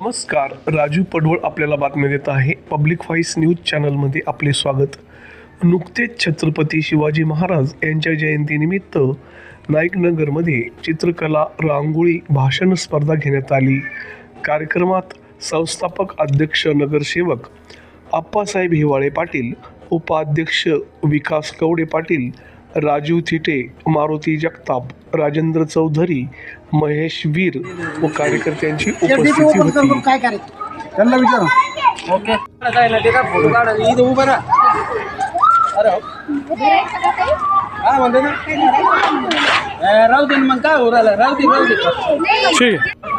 नमस्कार, राजू पडवळ आपल्याला बातम्या देत आहे. पब्लिक व्हॉइस न्यूज चॅनलमध्ये आपले स्वागत. नुकतेच छत्रपती शिवाजी महाराज यांच्या जयंतीनिमित्त नाईकनगरमध्ये चित्रकला, रांगोळी, भाषण स्पर्धा घेण्यात आली. कार्यक्रमात संस्थापक अध्यक्ष नगरसेवक आप्पासाहेब हिवाळे पाटील, उपाध्यक्ष विकास कवडे पाटील, राजीव थिटे, मारुती जगताप, राजेंद्र चौधरी, महेश वीर व कार्यकर्त्यांची उपस्थिती होती. काय करायचं त्यांना विचारा. ओके काय ना ते का फोटो काढा इथं उभं राहा. अरे काय म्हणते ना राहू दे मग काय हो राहिलं राहू दे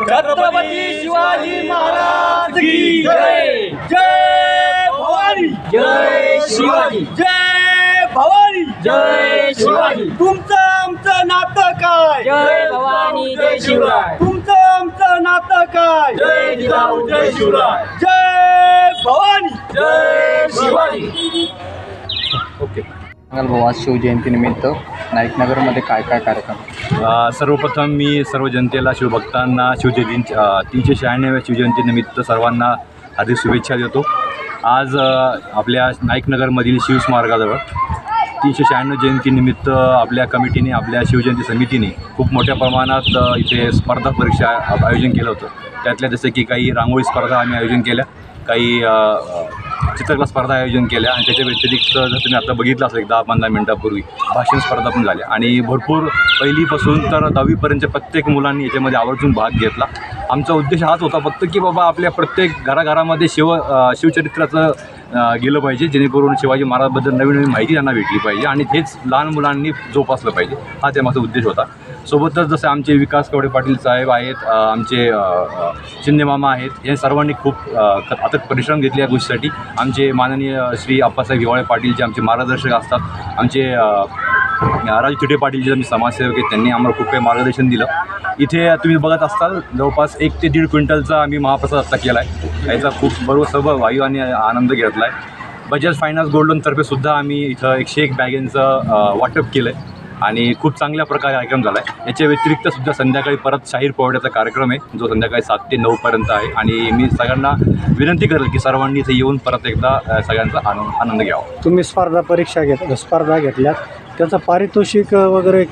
छत्रपती शिवाजी महाराज की जय. जय भवानी, जय शिवाजी, जय भवानी, जय शिवाजी. तुमचं आमचं नातं काय? जय भवानी जय शिवराय. तुमचं आमचं नातं काय? जय जिजाऊ जय शिवराय. जय भवानी, जय शिवाजी. ओके सांगाल भाऊ, आज शिवजयंतीनिमित्त नाईकनगरमध्ये काय काय कार्यक्रम? सर्वप्रथम मी सर्व जनतेला, शिवभक्तांना शिवजयंती 396व्या शिवजयंतीनिमित्त सर्वांना हार्दिक शुभेच्छा देतो. आज आपल्या नाईकनगरमधील शिवस्मारकाजवळ 396 जयंतीनिमित्त आपल्या कमिटीने, आपल्या शिवजयंती समितीने खूप मोठ्या प्रमाणात इथे स्पर्धा परीक्षा आयोजन केलं होतं. त्यातल्या जसं की काही रांगोळी स्पर्धा आम्ही आयोजन केल्या, काही चित्रकला स्पर्धा आयोजन केल्या आणि त्याच्या व्यतिरिक्त जर तुम्ही आता बघितलं असेल 10-15 मिनटापूर्वी भाषण स्पर्धा पण झाल्या. आणि भरपूर पहिलीपासून तर 10वीपर्यंतच्या प्रत्येक मुलांनी याच्यामध्ये आवर्जून भाग घेतला. आमचा उद्देश हाच होता फक्त की बाबा आपल्या प्रत्येक घराघरामध्ये शिवचरित्राचं गेलं पाहिजे, जेणेकरून शिवाजी महाराजबद्दल नवीन नवीन माहिती त्यांना भेटली पाहिजे आणि तेच लहान मुलांनी जोपासलं पाहिजे, हा त्यामागचा उद्देश होता. सोबतच जसे आमचे विकास कवडे पाटील साहेब आहेत, आमचे शिंदे मामा आहेत, या सर्वांनी खूप अथक परिश्रम घेतले या गोष्टीसाठी. आमचे माननीय श्री आप्पासाहेब हिवाळे पाटील जे आमचे मार्गदर्शक असतात, आमचे राजू थिटे पाटील जे आमचे समाजसेवक आहेत, त्यांनी आम्हाला खूप काही मार्गदर्शन दिलं. इथे तुम्ही बघत असताल जवळपास 1 ते 1.5 क्विंटलचा आम्ही महाप्रसाद आत्ता केला आहे. याचा खूप बरोबर सर्व वाईवाने आनंद घेतला आहे. बजाज फायनान्स गोल्ड लोनतर्फे सुद्धा आम्ही इथं 101 बॅगेंचं वाटप केलं आहे आणि खूप चांगल्या प्रकारे कार्यक्रम झाला आहे. याच्या व्यतिरिक्त सुद्धा संध्याकाळी परत शाहीर पोवाड्याचा कार्यक्रम आहे, जो संध्याकाळी 7 ते 9पर्यंत आहे. आणि मी सगळ्यांना विनंती करेल की सर्वांनी इथे येऊन परत एकदा सगळ्यांचा आनंद घ्यावा. तुम्ही स्पर्धा घेतल्यात, त्याचं पारितोषिक वगैरे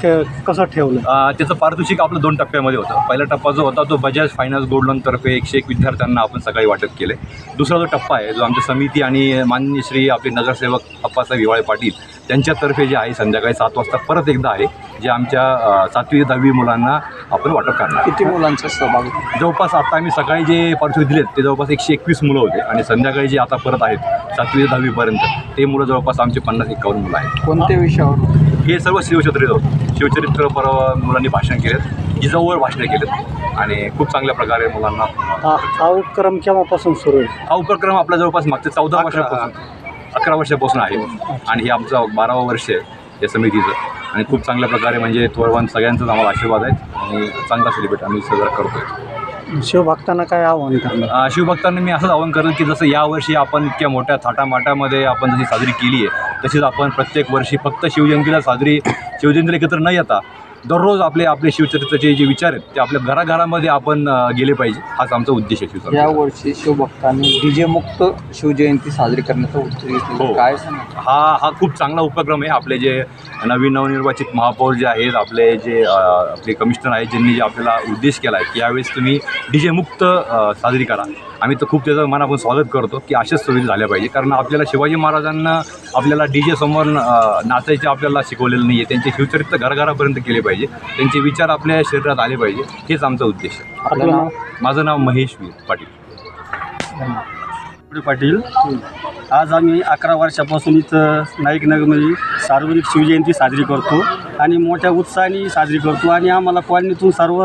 कसं ठेवलं? त्याचं पारितोषिक आपलं 2 टप्प्यामध्ये होतं. पहिला टप्पा जो होता तो बजाज फायनान्स गोल्ड लोनतर्फे 101 विद्यार्थ्यांना आपण सकाळी वाटप केले. दुसरा जो टप्पा आहे जो आमच्या समिती आणि माननीय श्री आपले नगरसेवक आप्पासाहेब हिवाळे पाटील त्यांच्यातर्फे जे आहे संध्याकाळी 7 वाजता परत एकदा आहे, जे आमच्या 7वी 10वी मुलांना आपण वाटप करणार. किती मुलांचा सहभाग? जवळपास आता आम्ही सकाळी जे पारितोषिक दिलेत ते जवळपास 121 मुलं होते आणि संध्याकाळी जे आता परत आहेत 7वी 10वीपर्यंत ते मुलं जवळपास आमचे 50-51 मुलं आहेत. कोणत्या विषयावर? हे सर्व शिवचरित्र होतं. शिवचरित्र परवा मुलांनी भाषण केलेत, जिजाऊवर भाषणं केलेत आणि खूप चांगल्या प्रकारे मुलांना. हा उपक्रम केव्हापासून सुरू आहे? हा उपक्रम आपला जवळपास मागच्या 11 वर्षापासून आहे आणि हे आमचं 12वं वर्ष आहे या समितीचं. आणि खूप चांगल्या प्रकारे म्हणजे थोडं सगळ्यांचाच आम्हाला आशीर्वाद आहे आणि चांगला सेलिब्रेट आम्ही साजरा करतोय. शिवभक्तांना काय आव्हान करणार? शिवभक्तांना मी असंच आवाहन करेन की जसं यावर्षी आपण इतक्या मोठ्या थाटामाटामध्ये आपण जशी साजरी केली आहे, तशीच आपण प्रत्येक वर्षी फक्त शिवजयंतीला एकत्र न येता दररोज आपले शिवचरित्राचे जे विचार आहेत ते आपल्या घराघरामध्ये आपण गेले पाहिजे, हाच आमचा उद्देश आहे. यावर्षी शिवभक्तांनी डीजे मुक्त शिवजयंती साजरी करण्याचा उद्देश हो. काय सांगा? हा खूप चांगला उपक्रम आहे. आपले जे नवनिर्वाचित महापौर जे आहेत, आपले कमिशनर आहेत, ज्यांनी जे आपल्याला उद्देश केला आहे की यावेळेस तुम्ही डीजे मुक्त साजरी करा. आम्ही तर खूप त्याचं मनापासून स्वागत करतो की अशाच सुविधा झाल्या पाहिजे, कारण आपल्याला शिवाजी महाराजांना आपल्याला डीजे समोर नाचायचे आपल्याला शिकवलेलं नाही आहे. त्यांचे शिवचरित्र घराघरापर्यंत केले पाहिजे, त्यांचे विचार आपल्या शरीरात आले पाहिजे, हेच आमचा उद्देश आहे. आपलं नाव? माझं नाव महेश वीर पाटील. आज आम्ही 11 वर्षापासून इथं नाईकनगरमध्ये सार्वजनिक शिवजयंती साजरी करतो आणि मोठ्या उत्साहाने साजरी करतो. आणि आम्हाला कॉलनीतून सर्व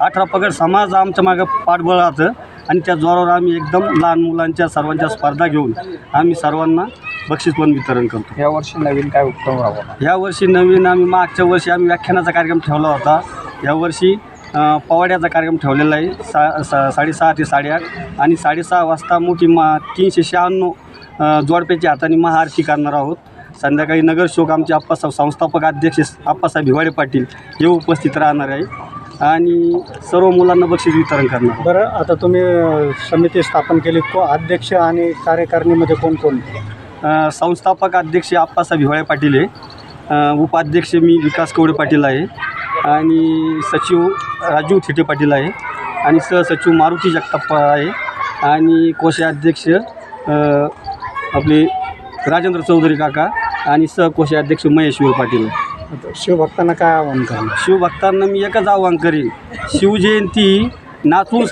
18 पगड समाज आमच्या मागं पाठबळ राहतं आणि त्या जोरावर आम्ही एकदम लहान मुलांच्या सर्वांच्या स्पर्धा घेऊन आम्ही सर्वांना बक्षीस पण वितरण करतो. यावर्षी नवीन काय उपक्रम राहावा? यावर्षी नवीन आम्ही मागच्या वर्षी आम्ही व्याख्यानाचा कार्यक्रम ठेवला होता. यावर्षी पोवाड्याचा कार्यक्रम ठेवलेला आहे 6:30 ते 8:30 आणि 6:30 वाजता मोठी 396 जोडप्याच्या हाताने महाआरती करणार आहोत. संध्याकाळी नगरसेवक आमचे संस्थापक अध्यक्ष आप्पासाहेब हिवाळे पाटील हे उपस्थित राहणार आहे. आणि सर्व मुलांना बक्षीस वितरण करणार. बरं, आता तुम्ही समिती स्थापन केली, अध्यक्ष आणि कार्यकारिणीमध्ये कोण कोण? संस्थापक अध्यक्ष आप्पासाहेब हिवाळे पाटील आहे, उपाध्यक्ष मी विकास कवडे पाटील आहे आणि सचिव राजू थिटे पाटील आहे आणि सहसचिव मारुती जगताप्पा आहे आणि कोषाध्यक्ष आपले राजेंद्र चौधरी काका आणि सहकोषाध्यक्ष महेश वीर पाटील आहे. आता शिवभक्तांना काय आव्हान करणार? शिवभक्तांना मी एकच आवाहन करेन, शिवजयंती नाचून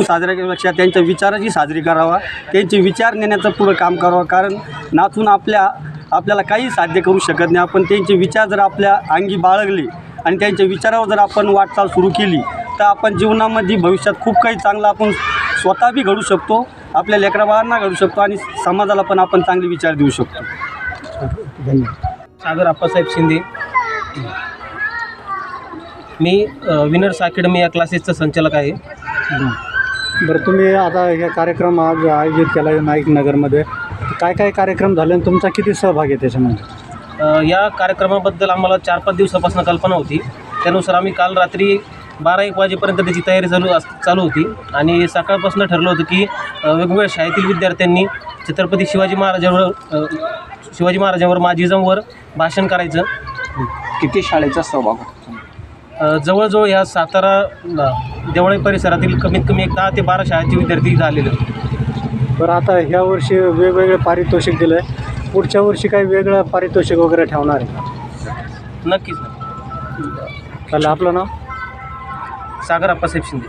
साजऱ्या केल्यापेक्षा त्यांच्या विचाराची साजरी करावा, त्यांचे विचार नेण्याचं पुढं काम करावं. कारण नाचून आपल्याला काही साध्य करू शकत नाही. आपण त्यांचे विचार जर आपल्या अंगी बाळगले आणि त्यांच्या विचारावर जर आपण वाटचाल सुरू केली तर आपण जीवनामध्ये भविष्यात खूप काही चांगलं आपण स्वतः बी घडू शकतो, आपल्या लेकराबाळांना घडू शकतो आणि समाजाला पण आपण चांगले विचार देऊ शकतो. धन्यवाद. सागर आप्पासाहेब शिंदे. मी विनर्स अकॅडमी या क्लासेसचा संचालक आहे. बरं, तुम्ही आता हे कार्यक्रम आज आयोजित केला आहे नाईक नगरमध्ये, काय काय कार्यक्रम झाले आणि तुमचा किती सहभाग आहे त्याच्यामध्ये? या कार्यक्रमाबद्दल आम्हाला 4-5 दिवसापासून कल्पना होती. त्यानुसार आम्ही काल रात्री 12-1 वाजेपर्यंत त्याची तयारी चालू होती आणि सकाळपासून ठरलं होतं की वेगवेगळ्या शाळेतील विद्यार्थ्यांनी छत्रपती शिवाजी महाराजांवर माजिजमवर भाषण करायचं. किती शाळेचा सहभाग होता? जवळजवळ ह्या सातारा देवळाई परिसरातील कमीत कमी 10 ते 12 शाळेचे विद्यार्थी झालेले. बरं, आता ह्या वर्षी वेगवेगळे पारितोषिक दिलं आहे, पुढच्या वर्षी काही वेगळं पारितोषिक वगैरे ठेवणार आहे? नक्कीच. त्याला आपलं नाव? सागर आप्पासाहेब शिंदे.